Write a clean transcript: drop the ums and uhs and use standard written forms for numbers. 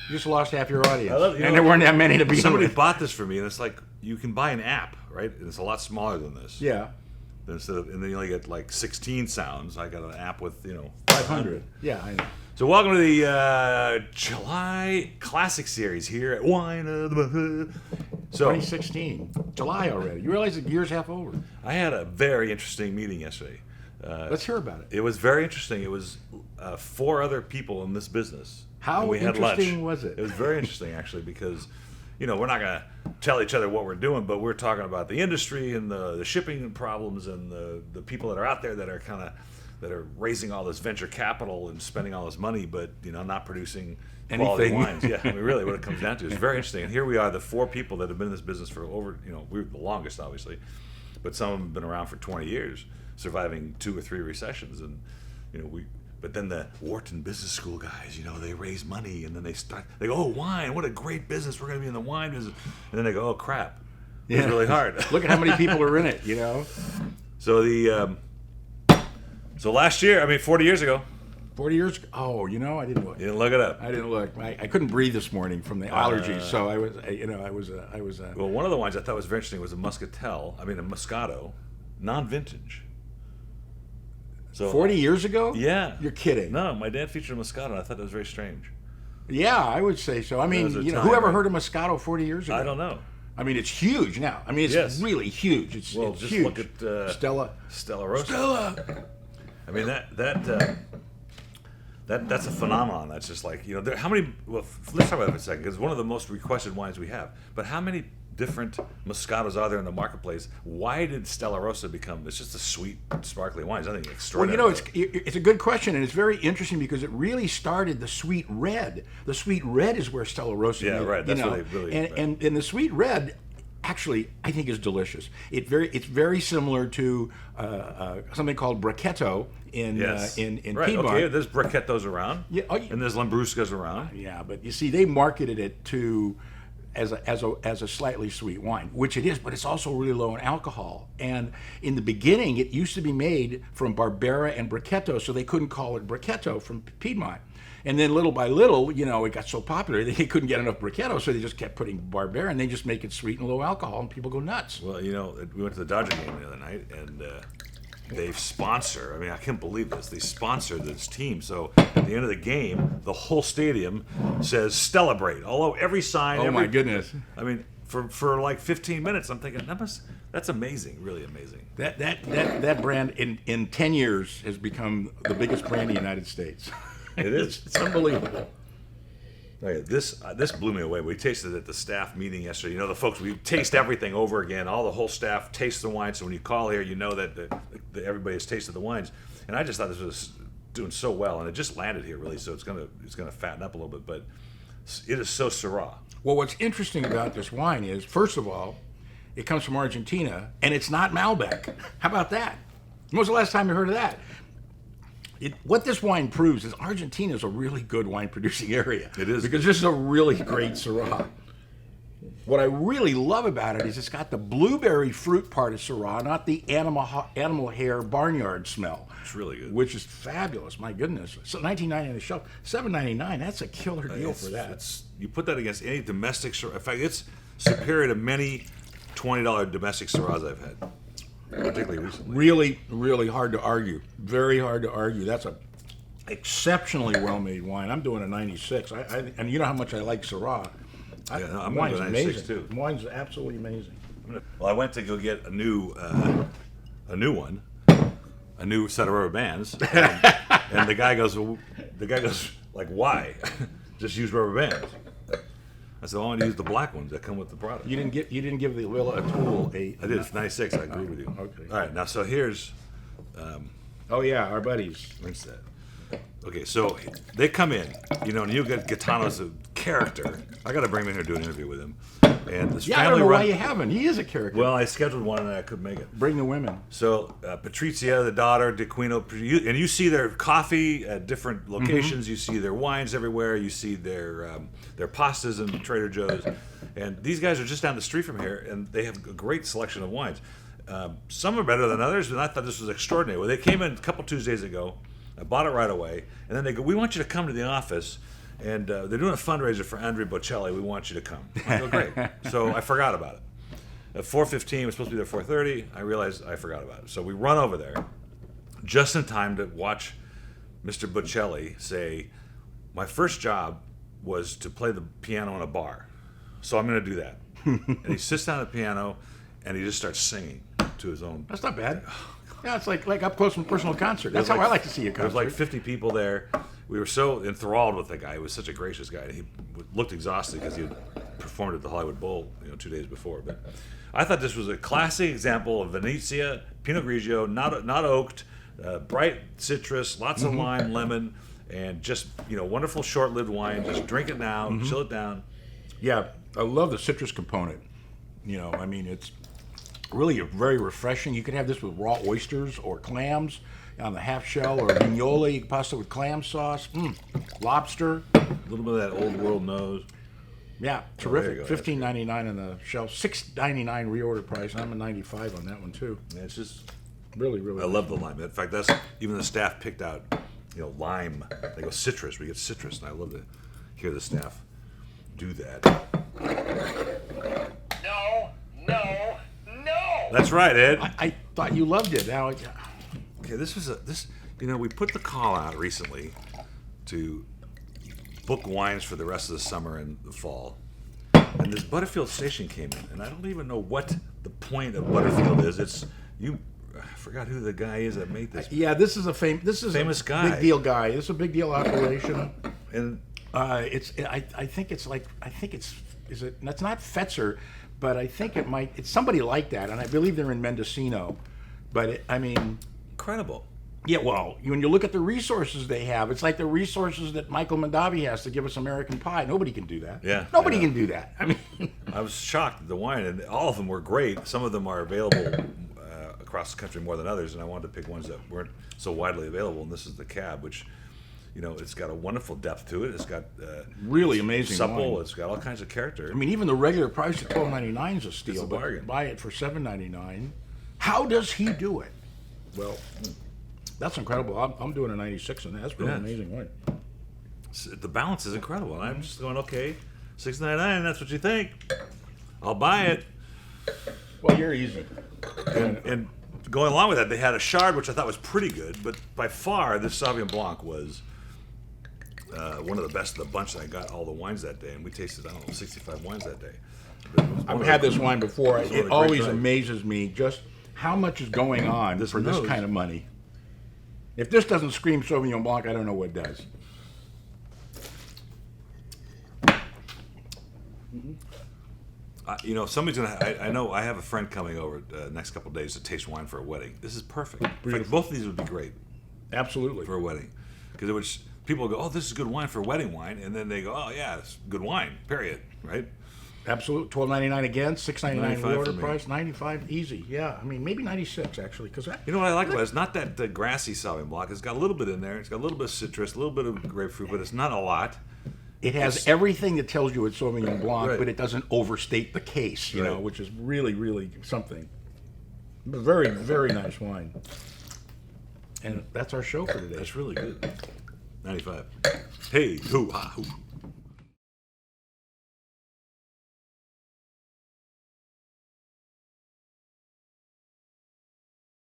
You just lost half your audience. And there weren't that many to begin Somebody with. bought this for me, and it's like you can buy an app, right? And it's a lot smaller than this. Yeah. And then you only get like 16 sounds. I got an app with 500. Yeah, I know. So welcome to the July Classic Series here at Wine of the So 2016. July already. You realize the year's half over. I had a very interesting meeting yesterday. Let's hear about it. It was very interesting. It was 4 other people in this business. How and we had interesting lunch. was it? It was very interesting, actually, because we're not going to tell each other what we're doing, but we're talking about the industry and the shipping problems and the people that are out there that are raising all this venture capital and spending all this money, but not producing quality wines. Yeah, I mean, really, what it comes down to is very interesting. And here we are, the 4 people that have been in this business for over, we're the longest, obviously, but some of them have been around for 20 years, surviving 2 or 3 recessions, and But then the Wharton Business School guys, they raise money and then they go, oh, wine, what a great business. We're going to be in the wine business. And then they go, oh, crap. It's really hard. Look at how many people are in it, So so last year, 40 years ago. 40 years ago? Oh, I didn't look. You didn't look it up. I didn't look. I couldn't breathe this morning from the allergies, so I was. Well, one of the wines I thought was very interesting was a Moscato, non-vintage. So 40 years ago? Yeah. You're kidding. No, my dad featured a Moscato, and I thought that was very strange. Yeah, I would say so. Whoever heard of Moscato 40 years ago? I don't know. It's huge now. It's really huge. It's just huge. Look at Stella Rosa. Stella. That's a phenomenon. That's just like how many? Well, let's talk about it for a second because it's one of the most requested wines we have. But how many different Moscatos are there in the marketplace? Why did Stella Rosa become? It's just a sweet, sparkling wine. It's nothing extraordinary. Well, it's a good question, and it's very interesting because it really started the sweet red. The sweet red is where Stella Rosa. Yeah, right. That's what they really. And the sweet red, actually, I think is delicious. It's very similar to something called Brachetto in right. Piedmont. Okay, there's Brachettos around. Yeah, and there's Lambruscas around. Yeah, but you see, they marketed it as a slightly sweet wine, which it is, but it's also really low in alcohol. And in the beginning, it used to be made from Barbera and Brachetto, so they couldn't call it Brachetto from Piedmont. And then little by little, it got so popular they couldn't get enough Brachetto, so they just kept putting Barbera, and they just make it sweet and low alcohol, and people go nuts. Well, we went to the Dodger game the other night, and they sponsor. I can't believe this. They sponsor this team. So at the end of the game, the whole stadium says "Celebrate." Although every sign. Oh my goodness! For like 15 minutes, I'm thinking that's amazing, really amazing. That brand in 10 years has become the biggest brand in the United States. It is. It's unbelievable. Okay, this blew me away. We tasted it at the staff meeting yesterday. The folks, we taste everything over again. All the whole staff tastes the wine. So when you call here, that everybody has tasted the wines. And I just thought this was doing so well, and it just landed here really. So it's gonna fatten up a little bit, but it is so Syrah. Well, what's interesting about this wine is, first of all, it comes from Argentina, and it's not Malbec. How about that? When was the last time you heard of that? What this wine proves is Argentina is a really good wine producing area. It is. Because this is a really great Syrah. What I really love about it is it's got the blueberry fruit part of Syrah, not the animal hair barnyard smell. It's really good. Which is fabulous. My goodness. So $19.99 on the shelf. $7.99. That's a killer deal for that. You put that against any domestic Syrah. In fact, it's superior to many $20 domestic Syrahs I've had. Particularly recently. Really, really hard to argue. Very hard to argue. That's a exceptionally well-made wine. I'm doing a 96. And you know how much I like Syrah. I'm wine's going to 96 amazing. too. Wine's absolutely amazing. Well, I went to go get a new one, a new set of rubber bands, and the guy goes, like, why? Just use rubber bands. I said, I want to use the black ones that come with the product. You didn't give the Willa Atuel a. I did. It's 96. I agree with you. Okay. All right. Now, so here's. Oh yeah, our buddies. What's that? Okay, so they come in, and you get Gaetano's a character. I got to bring him in here to do an interview with him. And this I don't know why you haven't. He is a character. Well, I scheduled one and I couldn't make it. Bring the women. So Patrizia, the daughter, DeQuino, and you see their coffee at different locations. Mm-hmm. You see their wines everywhere. You see their pastas in Trader Joe's. And these guys are just down the street from here, and they have a great selection of wines. Some are better than others, and I thought this was extraordinary. Well, they came in a couple Tuesdays ago. I bought it right away, and then they go, we want you to come to the office and they're doing a fundraiser for Andrea Bocelli. We want you to come. I go, great. So I forgot about it. At 4:15, we're supposed to be there 4:30. I realized I forgot about it. So we run over there just in time to watch Mr. Bocelli say, my first job was to play the piano in a bar. So I'm going to do that. And he sits down at the piano and he just starts singing to his own. That's not bad. Yeah, it's like up close and personal concert. That's how I like to see a concert. There was like 50 people there. We were so enthralled with the guy. He was such a gracious guy. He looked exhausted because he had performed at the Hollywood Bowl, 2 days before. But I thought this was a classic example of Venezia, Pinot Grigio, not oaked, bright citrus, lots of lime, lemon, and just wonderful short-lived wine. Just drink it now, chill it down. Yeah, I love the citrus component. It's really very refreshing. You could have this with raw oysters or clams on the half shell, or vignoli pasta with clam sauce, lobster. A little bit of that old world nose. Yeah, terrific. $15.99 on the shelf, $6.99 reorder price. I'm a $95 on that one too. Yeah, it's just really, really. I love the lime. In fact, that's even the staff picked out, lime. They go citrus. We get citrus, and I love to hear the staff do that. No. That's right, Ed. I thought you loved it. Now, Okay, we put the call out recently to book wines for the rest of the summer and the fall. And this Butterfield station came in, and I don't even know what the point of Butterfield is. I forgot who the guy is that made this. yeah, this is a famous guy. big deal guy. This is a big deal operation. And That's not Fetzer, but I think it's somebody like that, and I believe they're in Mendocino. But incredible. yeah, well, when you look at the resources they have, it's like the resources that Michael Mondavi has to give us American Pie. Nobody can do that. Yeah, Nobody I know. can do that. I was shocked at the wine, and all of them were great. Some of them are available across the country more than others, and I wanted to pick ones that weren't so widely available. And this is the Cab, which, it's got a wonderful depth to it. It's got really amazing supple. wine. It's got all kinds of character. Even the regular price of $12.99 is a steal. It's a bargain. But buy it for $7.99. How does he do it? Well, that's incredible. I'm doing a 96 on that. That's really amazing wine. The balance is incredible. And I'm just going, okay, $6.99. That's what you think. I'll buy it. Well, you're easy. And going along with that, they had a Chard, which I thought was pretty good. But by far, this Sauvignon Blanc was one of the best of the bunch. I got all the wines that day, and we tasted 65 wines that day. I've had this wine before. It's one of It the always great amazes me just how much is going on for this nose. kind of money. If this doesn't scream Sauvignon Blanc, I don't know what does. Somebody's gonna. I know. I have a friend coming over next couple of days to taste wine for a wedding. This is perfect. In fact, both of these would be great Absolutely. for a wedding, because people go, oh, this is good wine for wedding wine, and then they go, oh yeah, it's good wine. Period. Right. Absolutely. $12.99 again, $6.99 $95 for reorder me. price, $95 easy. Yeah, maybe 96 actually, because You know what I like about it? It's not that grassy Sauvignon Blanc. It's got a little bit in there. It's got a little bit of citrus, a little bit of grapefruit, but it's not a lot. it has everything that tells you it's Sauvignon Blanc, Right. but it doesn't overstate the case, Right. which is really, really something. Very, very nice wine. And that's our show for today. That's really good. 95. Hey, hoo, ha, hoo.